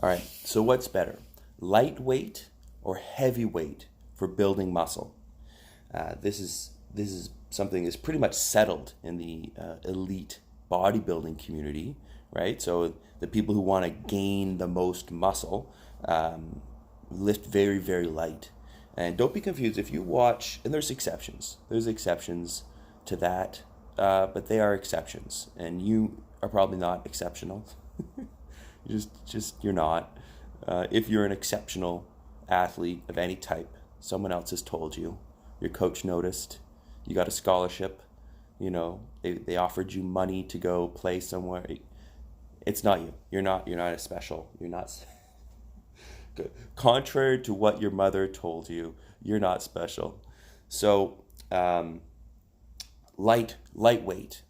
All right, so what's better, lightweight or heavyweight for building muscle? This is something that's pretty much settled in the elite bodybuilding community, right? So the people who want to gain the most muscle lift very, very light. And don't be confused if you watch, and there's exceptions. There's exceptions to that, but they are exceptions, and you are probably not exceptional. Just you're not. If you're an exceptional athlete of any type, someone else has told you. Your coach noticed. You got a scholarship. They offered you money to go play somewhere. It's not you. You're not a special. You're not. Contrary to what your mother told you, you're not special. So, lightweight.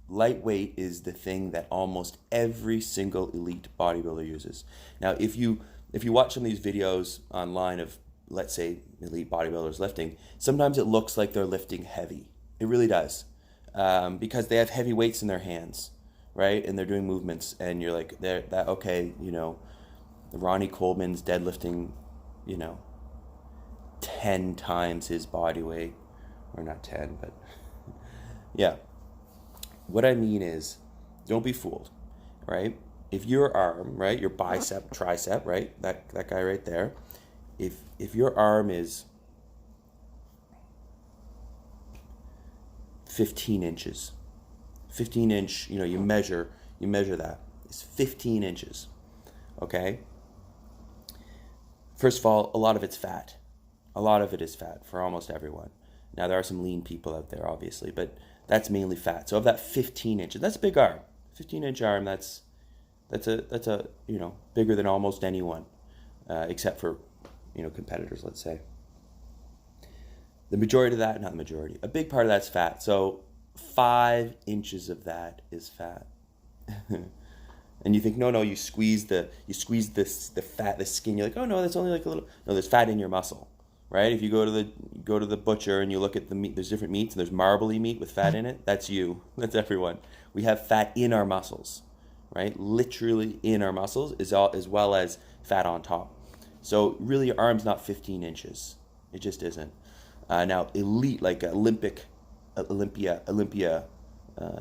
Lightweight is the thing that almost every single elite bodybuilder uses. Now, if you watch some of these videos online of, let's say, elite bodybuilders lifting, sometimes it looks like they're lifting heavy. It really does, because they have heavy weights in their hands, right? And they're doing movements, and you're like, they're that okay, Ronnie Coleman's deadlifting, you know, 10 times his body weight, or not 10, but yeah. What I mean is, don't be fooled, right? If your arm, right, your bicep, tricep, right, that guy right there, if your arm is 15 inches, 15 inch, you measure that, it's 15 inches, okay? First of all, a lot of it's fat. A lot of it is fat for almost everyone. Now, there are some lean people out there, obviously, but that's mainly fat. So of that 15 inches, that's a big arm. 15-inch arm, that's bigger than almost anyone, except for, competitors, let's say. The majority of that, not the majority, a big part of that's fat. So 5 inches of that is fat. And you think, no, you squeeze the fat, the skin. You're like, oh no, that's only like a little. No, there's fat in your muscle, right? If you go to the butcher and you look at the meat, there's different meats, and there's marbly meat with fat in it. That's you. That's everyone. We have fat in our muscles, right? Literally in our muscles, as well as fat on top. So really, your arm's not 15 inches. It just isn't. Now, elite, like Olympia,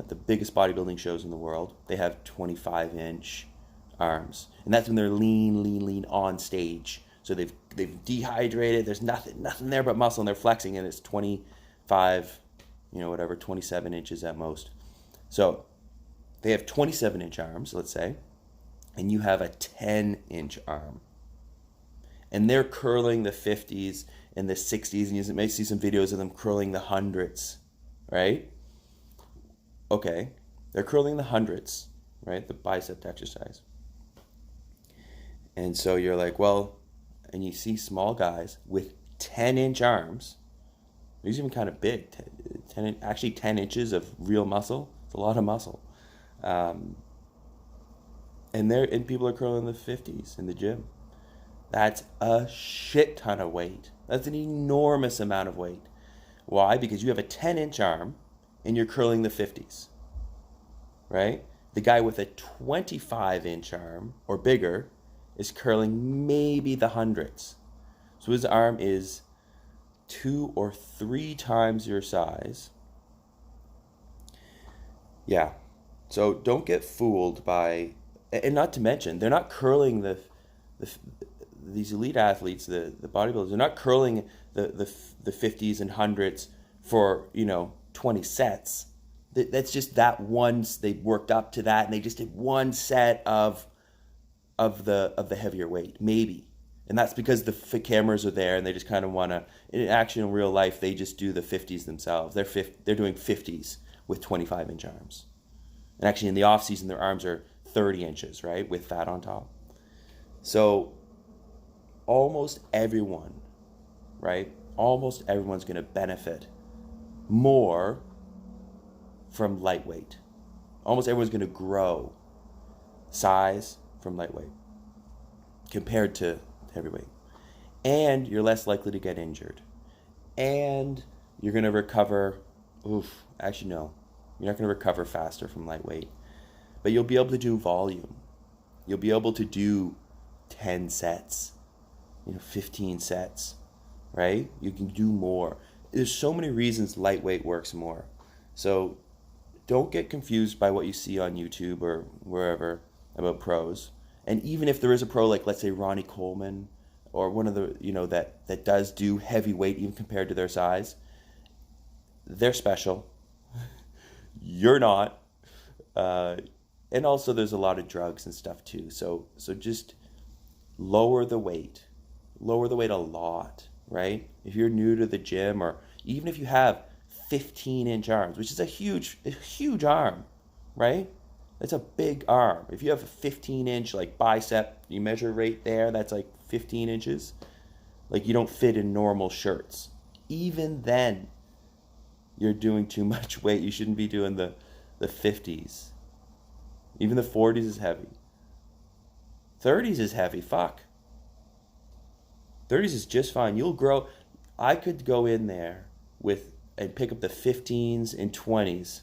the biggest bodybuilding shows in the world, they have 25-inch arms, and that's when they're lean on stage. So they've dehydrated. There's nothing there but muscle, and they're flexing, and it's 25, 27 inches at most. So they have 27-inch arms, let's say, and you have a 10-inch arm, and they're curling the 50s and the 60s, and you may see some videos of them curling the hundreds, right? Okay, they're curling the hundreds, right? The bicep exercise. And so you're like, well, and you see small guys with 10-inch arms. These are even kind of big. 10 inches of real muscle. It's a lot of muscle. And people are curling the 50s in the gym. That's a shit ton of weight. That's an enormous amount of weight. Why? Because you have a 10-inch arm and you're curling the 50s, right? The guy with a 25-inch arm or bigger is curling maybe the hundreds. So his arm is 2 or 3 times your size. Yeah. So don't get fooled by, and not to mention, they're not curling these elite athletes, the bodybuilders, they're not curling the 50s and hundreds for 20 sets. That's just that once they worked up to that, and they just did one set of the heavier weight, maybe, and that's because the cameras are there, and they just kind of want to. In action, in real life, they just do the 50s themselves. They're doing 50s with 25-inch arms, and actually in the off season, their arms are 30 inches, right, with fat on top. So almost everyone, right? Almost everyone's going to benefit more from lightweight. Almost everyone's going to grow size from lightweight compared to heavyweight. And you're less likely to get injured. And you're going to recover. Actually, no. You're not going to recover faster from lightweight. But you'll be able to do volume. You'll be able to do 10 sets, 15 sets, right? You can do more. There's so many reasons lightweight works more. So don't get confused by what you see on YouTube or wherever about pros. And even if there is a pro, like let's say Ronnie Coleman or one of the, that does do heavyweight even compared to their size, they're special. You're not. And also there's a lot of drugs and stuff too. So just lower the weight. Lower the weight a lot, right? If you're new to the gym, or even if you have 15-inch arms, which is a huge arm, right? That's a big arm. If you have a 15-inch like bicep, you measure right there, that's like 15 inches. Like you don't fit in normal shirts. Even then, you're doing too much weight. You shouldn't be doing the 50s. Even the 40s is heavy. 30s is heavy. Fuck. 30s is just fine. You'll grow. I could go in there and pick up the 15s and 20s.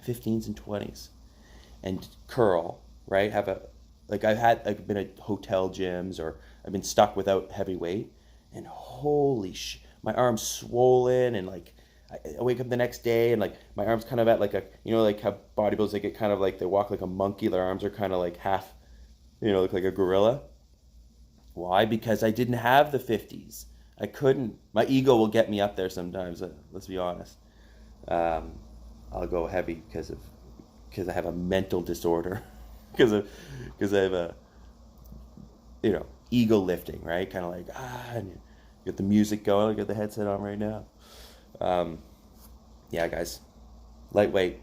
15s and 20s. And curl, right? I've been at hotel gyms, or I've been stuck without heavy weight, and holy shit, my arm's swollen, and like I wake up the next day and like my arm's kind of at like like how bodybuilders, they get kind of like, they walk like a monkey, their arms are kind of like half, look like a gorilla. Why? Because I didn't have the 50s. I couldn't. My ego will get me up there sometimes. Let's be honest. I'll go heavy because I have a mental disorder, because I have a ego lifting, right? Kind of like and you get the music going. I got the headset on right now. Yeah, guys, lightweight.